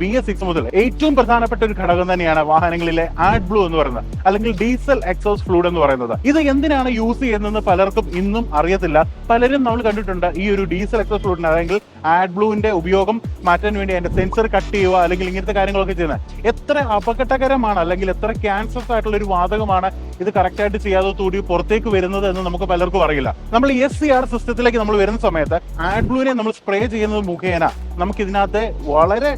BS6 മുതൽ ഏറ്റവും പ്രധാനപ്പെട്ട ഒരു ഘടകം തന്നെയാണ് വാഹനങ്ങളിലെ ആഡ് ബ്ലൂ എന്ന് പറയുന്നത്, അല്ലെങ്കിൽ ഡീസൽ എക്സോസ്റ്റ് ഫ്ലൂയിഡ് എന്ന് പറയുന്നത്. ഇത് എന്തിനാണ് യൂസ് ചെയ്യുന്നതെന്ന് പലർക്കും ഇന്നും അറിയത്തില്ല. പലരും നമ്മൾ കണ്ടിട്ടുണ്ട് ഈ ഒരു ഡീസൽ എക്സോസ്റ്റ് ഫ്ലൂയിഡിന്, അല്ലെങ്കിൽ ആഡ് ബ്ലൂവിന്റെ ഉപയോഗം മാറ്റാൻ വേണ്ടി അതിന്റെ സെൻസർ കട്ട് ചെയ്യുക അല്ലെങ്കിൽ ഇങ്ങനത്തെ കാര്യങ്ങളൊക്കെ ചെയ്യുന്നത്. എത്ര അപകടകരമാണ് അല്ലെങ്കിൽ എത്ര ക്യാൻസർ ആയിട്ടുള്ള ഒരു വാതകമാണ് ഇത് കറക്റ്റ് ആയിട്ട് ചെയ്യാതെ കൂടി പുറത്തേക്ക് വരുന്നത് എന്ന് നമുക്ക് പലർക്കും അറിയില്ല. നമ്മൾ SCR സിസ്റ്റത്തിലേക്ക് നമ്മൾ വരുന്ന സമയത്ത് ആഡ് ബ്ലൂവിനെ നമ്മൾ സ്പ്രേ ചെയ്യുന്നത് മുഖേന നമുക്ക് ഇതിനകത്ത് വളരെ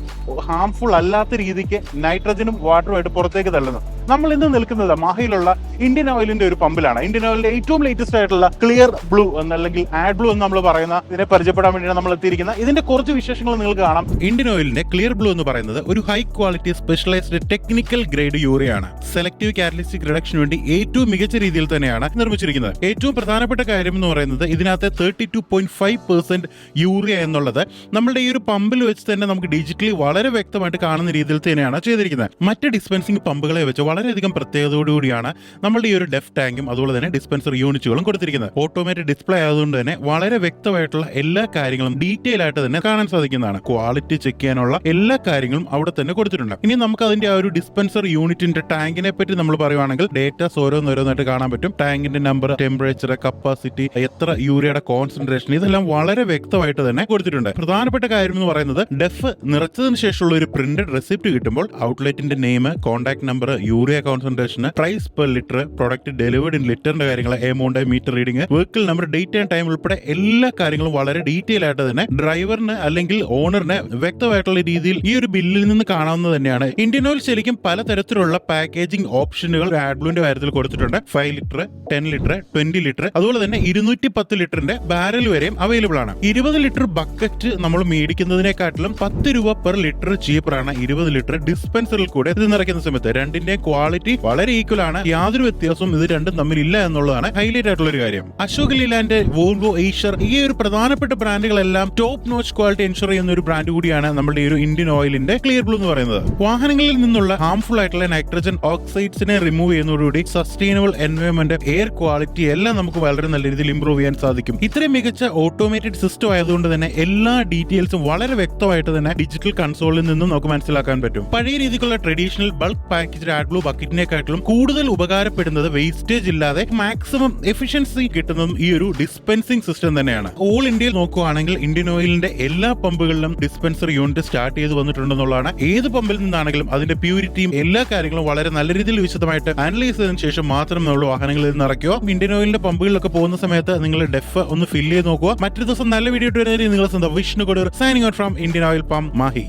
ഹാംഫുൾ അല്ലാത്ത രീതിക്ക് നൈട്രജനും വാട്ടറുമായിട്ട് പുറത്തേക്ക് തള്ളുന്നു. നമ്മൾ ഇന്ന് നിൽക്കുന്നത് മാഹിയിലുള്ള ഇന്ത്യൻ ഓയിലിന്റെ ഒരു പമ്പിലാണ്. ഇന്ത്യൻ ഓയിലിന്റെ ഏറ്റവും ലേറ്റസ്റ്റ് ആയിട്ടുള്ള ക്ലിയർ ബ്ലൂ അല്ലെങ്കിൽ ആഡ് ബ്ലൂ എന്ന് നമ്മൾ പറയുന്ന ഇതിനെ പരിചയപ്പെടാൻ വേണ്ടിയാണ് നമ്മൾ എത്തിയിരിക്കുന്നത്. ഇതിന്റെ കുറച്ച് വിശേഷങ്ങൾ നിങ്ങൾക്ക് കാണാം. ഇന്ത്യൻ ഓയിലിന്റെ ക്ലിയർ ബ്ലൂ എന്ന് പറയുന്നത് ഒരു high quality specialized technical grade യൂറിയാണ്. സെലക്ടീവ് കാറ്റലിസ്റ്റിക് റിഡക്ഷന് വേണ്ടി ഏറ്റവും മികച്ച രീതിയിൽ തന്നെയാണ് നിർമ്മിച്ചിരിക്കുന്നത്. ഏറ്റവും പ്രധാനപ്പെട്ട കാര്യം എന്ന് പറയുന്നത് ഇതിനകത്ത് 32.5% യൂറിയ എന്നുള്ളത് നമ്മുടെ ഈ ഒരു പമ്പിൽ വെച്ച് തന്നെ നമുക്ക് ഡിജിറ്റലി വളരെ വ്യക്തമായിട്ട് കാണുന്ന രീതിയിൽ തന്നെയാണ് ചെയ്തിരിക്കുന്നത്. മറ്റ് ഡിസ്പെൻസിംഗ് പമ്പുകളെ വെച്ച് വളരെയധികം പ്രത്യേകതയോടുകൂടിയാണ് നമ്മളുടെ ഈ ഒരു ഡെഫ് ടാങ്കും അതുപോലെ തന്നെ ഡിസ്പെൻസർ യൂണിറ്റുകളും കൊടുത്തിരിക്കുന്നത്. ഓട്ടോമാറ്റിക് ഡിസ്പ്ലേ ആയതുകൊണ്ട് തന്നെ വളരെ വ്യക്തമായിട്ടുള്ള എല്ലാ കാര്യങ്ങളും ഡീറ്റെയിൽ ആയിട്ട് തന്നെ കാണാൻ സാധിക്കുന്നതാണ്. ക്വാളിറ്റി ചെക്ക് ചെയ്യാനുള്ള എല്ലാ കാര്യങ്ങളും അവിടെ തന്നെ കൊടുത്തിട്ടുണ്ട്. ഇനി നമുക്ക് അതിന്റെ ആ ഒരു ഡിസ്പെൻസർ യൂണിറ്റിന്റെ ടാങ്കിനെ പറ്റി നമ്മൾ പറയുവാണെങ്കിൽ ഡേറ്റാസ് ഓരോന്നോരോന്നായിട്ട് കാണാൻ പറ്റും. ടാങ്കിന്റെ നമ്പർ, ടെമ്പറേച്ചർ, കപ്പാസിറ്റി, എത്ര യൂറിയയുടെ കോൺസെൻട്രേഷൻ, ഇതെല്ലാം വളരെ വ്യക്തമായിട്ട് തന്നെ കൊടുത്തിട്ടുണ്ട്. പ്രധാനപ്പെട്ട കാര്യം എന്ന് പറയുന്നത് ഡെഫ് നിറച്ചതിന് ശേഷമുള്ള ഒരു പ്രിന്റഡ് റെസിപ്റ്റ് കിട്ടുമ്പോൾ ഔട്ട്ലെറ്റിന്റെ name, contact number, urea concentration, price per litre, product delivered in ലിറ്ററിന്റെ കാര്യങ്ങൾ, amount, meter reading, vehicle number, date and time ഉൾപ്പെടെ എല്ലാ കാര്യങ്ങളും വളരെ ഡീറ്റെയിൽ ആയിട്ട് തന്നെ ഡ്രൈവറിന് അല്ലെങ്കിൽ ഓണറിന് വ്യക്തമായിട്ടുള്ള രീതിയിൽ ഈ ഒരു ബില്ലിൽ നിന്ന് കാണാവുന്നത് തന്നെയാണ്. ഇന്ത്യൻ ഓയിൽ ശരിക്കും പലതരത്തിലുള്ള പാക്കേജിംഗ് ഓപ്ഷനുകൾ ആഡ് ബ്ലൂവിന്റെ കാര്യത്തിൽ കൊടുത്തിട്ടുണ്ട്. 5 ലിറ്റർ, 10 ലിറ്റർ, 20 ലിറ്റർ, അതുപോലെ തന്നെ 210 ലിറ്ററിന്റെ ബാരൽ വരെയും അവൈലബിൾ ആണ്. 20 ലിറ്റർ ബക്കറ്റ് നമ്മൾ മേടിക്കുന്നതിനെക്കാട്ടിലും 10 രൂപ പെർ ലിറ്റർ ചീപ്പറാണ് 20 ലിറ്റർ ഡിസ്പെൻസറിൽ കൂടെ ഇത് നിറയ്ക്കുന്ന സമയത്ത്. രണ്ടിന്റെ ക്വാളിറ്റി വളരെ ഈക്വൽ ആണ്. യാതൊരു വ്യത്യാസവും ഇത് രണ്ടും തമ്മിലില്ല എന്നുള്ളതാണ് ഹൈലൈറ്റ് ആയിട്ടുള്ള ഒരു കാര്യം. അശോക് ലീലാൻഡ്, വോൾവോ, ഏഷ്യർ, ഈ ഒരു പ്രധാനപ്പെട്ട ബ്രാൻഡുകളെല്ലാം ടോപ്പ് നോച്ച് ക്വാളിറ്റി എൻഷുർ ചെയ്യുന്ന ഒരു ബ്രാൻഡ് കൂടിയാണ് നമ്മുടെ ഈ ഒരു ഇന്ത്യൻ ഓയിലിന്റെ ക്ലിയർ ബ്ലൂ എന്ന് പറയുന്നത്. വാഹനങ്ങളിൽ നിന്നുള്ള ഹാംഫുൾ ആയിട്ടുള്ള നൈട്രജൻ ഓക്സൈഡ്സിനെ റിമൂവ് ചെയ്യുന്നതോടുകൂടി സസ്റ്റൈനബിൾ എൻവയോൺമെന്റ്, എയർ ക്വാളിറ്റി എല്ലാം നമുക്ക് വളരെ നല്ല രീതിയിൽ ഇംപ്രൂവ് ചെയ്യാൻ സാധിക്കും. ഇത്രയും മികച്ച ഓട്ടോമേറ്റഡ് സിസ്റ്റം ആയതുകൊണ്ട് തന്നെ എല്ലാ ഡീറ്റെയിൽസും വളരെ വ്യക്തമായിട്ട് തന്നെ ഡിജിറ്റൽ കൺസോളിൽ നിന്നും നമുക്ക് മനസ്സിലാക്കാൻ പറ്റും. പഴയ രീതിക്കുള്ള traditional bulk package AdBlue ബക്കറ്റിനെക്കാട്ടിലും കൂടുതൽ ഉപകാരപ്പെടുന്നത് വേസ്റ്റേജ് ഇല്ലാതെ മാക്സിമം എഫിഷ്യൻസി കിട്ടുന്നതും ഈ ഒരു ഡിസ്പെൻസിംഗ് സിസ്റ്റം തന്നെയാണ്. ഓൾ ഇന്ത്യയിൽ നോക്കുകയാണെങ്കിൽ ഇന്ത്യൻ ഓയിലിന്റെ എല്ലാ പമ്പുകളിലും ഡിസ്പെൻസർ യൂണിറ്റ് സ്റ്റാർട്ട് ചെയ്ത് വന്നിട്ടുണ്ടെന്നുള്ളതാണ്. ഏത് പമ്പിൽ നിന്നാണെങ്കിലും അതിന്റെ പ്യൂരിറ്റിയും എല്ലാ കാര്യങ്ങളും വളരെ നല്ല രീതിയിൽ വിശദമായിട്ട് അനലൈസ് ചെയ്തതിനു ശേഷം മാത്രം നമ്മൾ വാഹനങ്ങളിൽ നിറയ്ക്കുക. ഇന്ത്യൻ ഓയിലിന്റെ പമ്പുകളിലൊക്കെ പോകുന്ന സമയത്ത് നിങ്ങൾ ഡെഫ് ഒന്ന് ഫില്ല് ചെയ്ത് നോക്കുക. മറ്റൊരു ദിവസം നല്ല വീഡിയോ ഇട്ട് വരുന്നതിന് നിങ്ങൾ സ്വന്തം Vishnu Kodur signing out from Indian Oil pump Mahe.